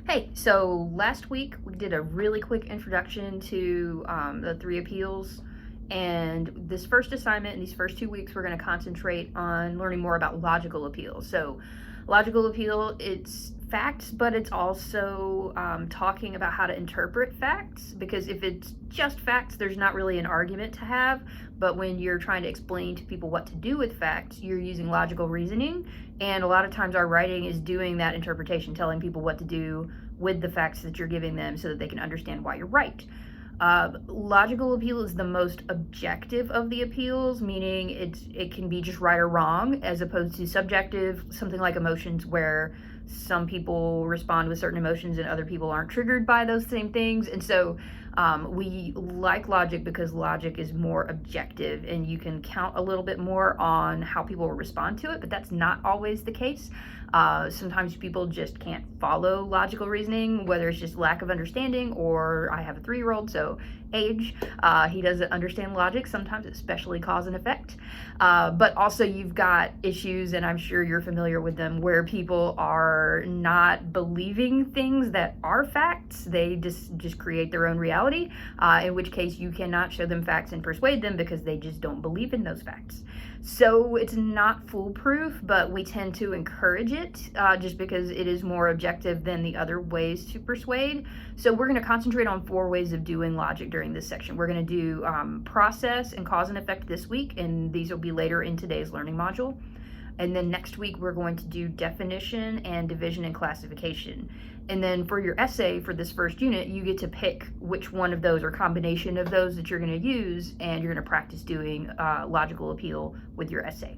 Hey, so last week we did a really quick introduction to the three appeals. And this first assignment in these first 2 weeks, we're going to concentrate on learning more about logical appeal. So, logical appeal, it's facts, but it's also talking about how to interpret facts. Because if it's just facts, there's not really an argument to have. But when you're trying to explain to people what to do with facts, you're using logical reasoning. And a lot of times, our writing is doing that interpretation, telling people what to do with the facts that you're giving them so that they can understand why you're right. Logical appeal is the most objective of the appeals, meaning it can be just right or wrong, as opposed to subjective, something like emotions, where some people respond with certain emotions and other people aren't triggered by those same things. And so we like logic because logic is more objective and you can count a little bit more on how people will respond to it, but that's not always the case. Sometimes people just can't follow logical reasoning, whether it's just lack of understanding or I have a 3-year-old, so age. He doesn't understand logic sometimes, especially cause and effect. But also you've got issues, and I'm sure you're familiar with them, where people are not believing things that are facts. They just create their own reality, in which case you cannot show them facts and persuade them because they just don't believe in those facts. So it's not foolproof, but we tend to encourage it just because it is more objective than the other ways to persuade. So we're going to concentrate on 4 ways of doing logic during this section. We're going to do process and cause and effect this week, and these will be later in today's learning module. And then next week, we're going to do definition and division and classification. And then for your essay for this first unit, you get to pick which one of those or combination of those that you're going to use, and you're going to practice doing logical appeal with your essay.